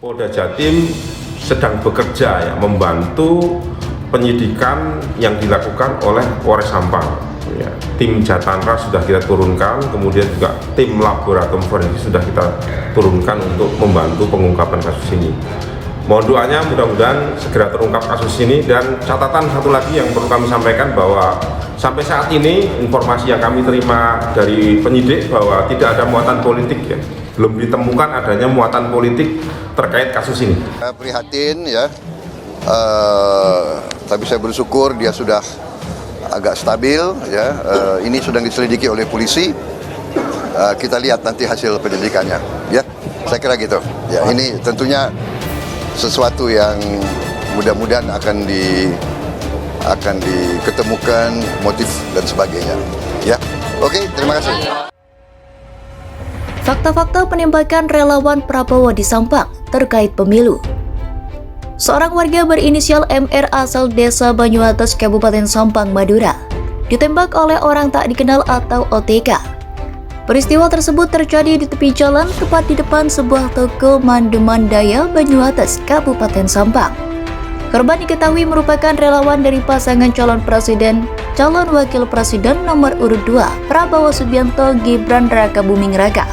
Polda Jatim sedang bekerja ya, membantu penyidikan yang dilakukan oleh Polres Sampang. Ya, tim Jatanra sudah kita turunkan, kemudian juga tim laboratorium forensik sudah kita turunkan untuk membantu pengungkapan kasus ini. Mohon doanya mudah-mudahan segera terungkap kasus ini. Dan catatan satu lagi yang perlu kami sampaikan bahwa sampai saat ini informasi yang kami terima dari penyidik bahwa tidak ada muatan politik ya. Belum ditemukan adanya muatan politik terkait kasus ini. Prihatin ya, tapi saya bersyukur dia sudah agak stabil ya. Ini sedang diselidiki oleh polisi. Kita lihat nanti hasil penyelidikannya ya. Saya kira gitu. Ya, ini tentunya sesuatu yang mudah-mudahan akan diketemukan motif dan sebagainya. Ya, oke, terima kasih. Fakta-fakta penembakan relawan Prabowo di Sampang terkait pemilu. Seorang warga berinisial MR asal Desa Banyuates, Kabupaten Sampang, Madura, ditembak oleh orang tak dikenal atau OTK. Peristiwa tersebut terjadi di tepi jalan tepat di depan sebuah toko Mandemandaya, Banyuates, Kabupaten Sampang. Korban diketahui merupakan relawan dari pasangan calon wakil presiden nomor urut 2, Prabowo Subianto Gibran Rakabuming Raka.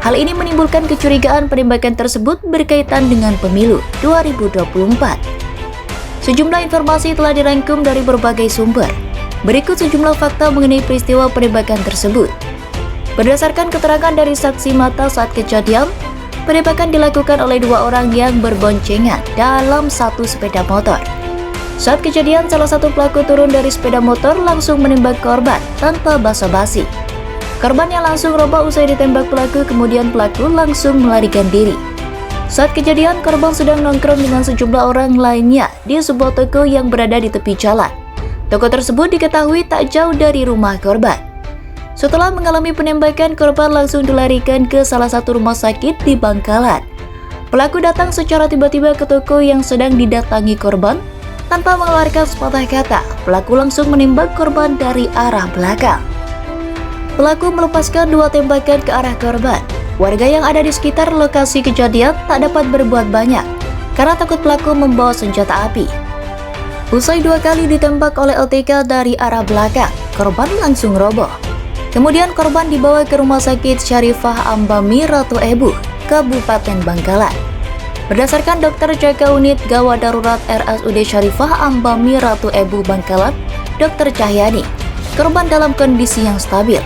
Hal ini menimbulkan kecurigaan penembakan tersebut berkaitan dengan pemilu 2024. Sejumlah informasi telah dirangkum dari berbagai sumber. Berikut sejumlah fakta mengenai peristiwa penembakan tersebut. Berdasarkan keterangan dari saksi mata saat kejadian, penembakan dilakukan oleh dua orang yang berboncengan dalam satu sepeda motor. Saat kejadian, salah satu pelaku turun dari sepeda motor langsung menembak korban tanpa basa-basi. Korban yang langsung roboh usai ditembak pelaku, kemudian pelaku langsung melarikan diri. Saat kejadian, korban sedang nongkrong dengan sejumlah orang lainnya di sebuah toko yang berada di tepi jalan. Toko tersebut diketahui tak jauh dari rumah korban. Setelah mengalami penembakan, korban langsung dilarikan ke salah satu rumah sakit di Bangkalan. Pelaku datang secara tiba-tiba ke toko yang sedang didatangi korban. Tanpa mengeluarkan sepatah kata, pelaku langsung menembak korban dari arah belakang. Pelaku melepaskan dua tembakan ke arah korban. Warga yang ada di sekitar lokasi kejadian tak dapat berbuat banyak karena takut pelaku membawa senjata api. Usai dua kali ditembak oleh OTK dari arah belakang, korban langsung roboh. Kemudian korban dibawa ke Rumah Sakit Syarifah Ambami Ratu Ebu, Kabupaten Bangkalan. Berdasarkan dokter jaga unit gawat darurat RSUD Syarifah Ambami Ratu Ebu Bangkalan, Dr. Cahyani, korban dalam kondisi yang stabil.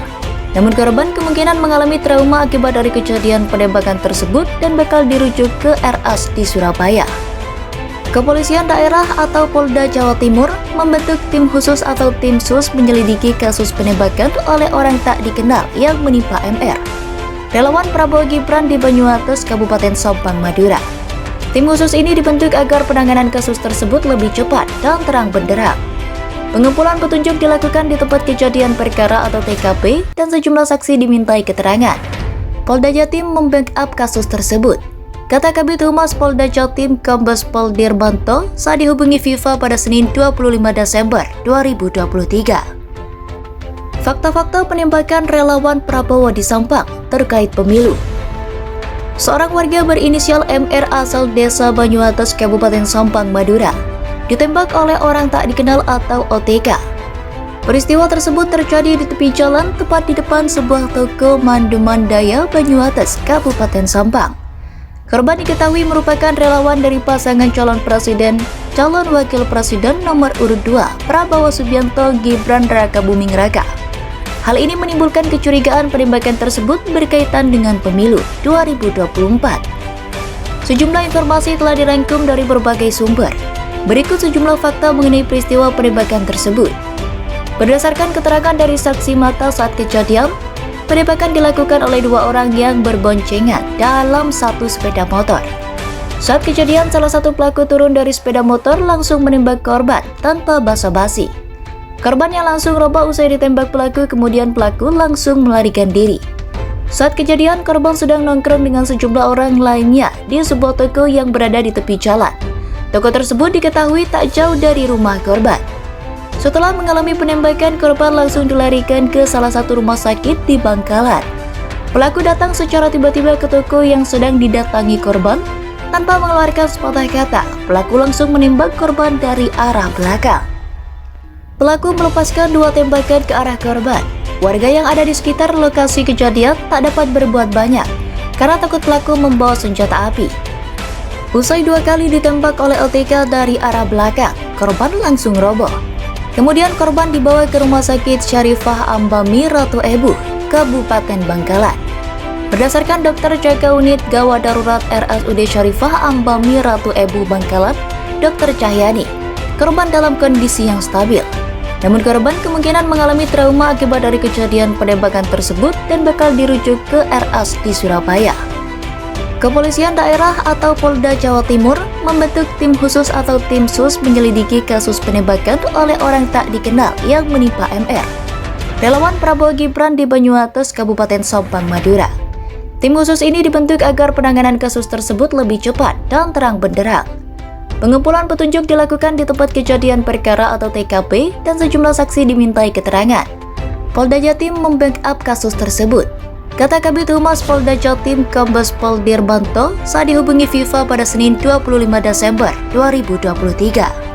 Namun korban kemungkinan mengalami trauma akibat dari kejadian penembakan tersebut dan bakal dirujuk ke RS di Surabaya. Kepolisian daerah atau Polda Jawa Timur membentuk tim khusus atau tim sus menyelidiki kasus penembakan oleh orang tak dikenal yang menimpa MR, relawan Prabowo Gibran di Banyuates, Kabupaten Sampang, Madura. Tim khusus ini dibentuk agar penanganan kasus tersebut lebih cepat dan terang benderang. Pengumpulan petunjuk dilakukan di tempat kejadian perkara atau TKP dan sejumlah saksi dimintai keterangan. Polda Jatim membackup kasus tersebut. Kata Kabid Humas Polda Jatim Kombes Pol Dirmanto saat dihubungi FIFA pada Senin 25 Desember 2023. Fakta-fakta penembakan relawan Prabowo di Sampang terkait pemilu. Seorang warga berinisial MR asal Desa Banyuates, Kabupaten Sampang, Madura, ditembak oleh orang tak dikenal atau OTK. Peristiwa tersebut terjadi di tepi jalan tepat di depan sebuah toko Mandemandaya, Banyuates, Kabupaten Sampang. Korban diketahui merupakan relawan dari pasangan calon wakil presiden nomor urut 2, Prabowo Subianto Gibran Rakabuming Raka. Hal ini menimbulkan kecurigaan penembakan tersebut berkaitan dengan pemilu 2024. Sejumlah informasi telah dirangkum dari berbagai sumber. Berikut sejumlah fakta mengenai peristiwa penembakan tersebut. Berdasarkan keterangan dari saksi mata saat kejadian, penembakan dilakukan oleh dua orang yang berboncengan dalam satu sepeda motor. Saat kejadian, salah satu pelaku turun dari sepeda motor langsung menembak korban tanpa basa-basi. Korban yang langsung roboh usai ditembak pelaku, kemudian pelaku langsung melarikan diri. Saat kejadian, korban sedang nongkrong dengan sejumlah orang lainnya di sebuah toko yang berada di tepi jalan. Toko tersebut diketahui tak jauh dari rumah korban. Setelah mengalami penembakan, korban langsung dilarikan ke salah satu rumah sakit di Bangkalan. Pelaku datang secara tiba-tiba ke toko yang sedang didatangi korban. Tanpa mengeluarkan sepatah kata, pelaku langsung menembak korban dari arah belakang. Pelaku melepaskan 2 tembakan ke arah korban. Warga yang ada di sekitar lokasi kejadian tak dapat berbuat banyak karena takut pelaku membawa senjata api. Usai 2 kali ditembak oleh LTK dari arah belakang, korban langsung roboh. Kemudian korban dibawa ke Rumah Sakit Syarifah Ambami Ratu Ebu, Kabupaten Bangkalan. Berdasarkan dokter jaga unit gawat darurat RSUD Syarifah Ambami Ratu Ebu Bangkalan, Dr. Cahyani, korban dalam kondisi yang stabil. Namun korban kemungkinan mengalami trauma akibat dari kejadian penembakan tersebut dan bakal dirujuk ke RS di Surabaya. Kepolisian daerah atau Polda Jawa Timur membentuk tim khusus atau tim sus menyelidiki kasus penembakan oleh orang tak dikenal yang menimpa MR, relawan Prabowo Gibran di Banyuates, Kabupaten Sampang, Madura. Tim khusus ini dibentuk agar penanganan kasus tersebut lebih cepat dan terang benderang. Pengumpulan petunjuk dilakukan di tempat kejadian perkara atau TKP dan sejumlah saksi dimintai keterangan. Polda Jatim membackup kasus tersebut. Kata Kabid Humas Polda Jatim Kombes Pol Dirmanto saat dihubungi FIFA pada Senin 25 Desember 2023.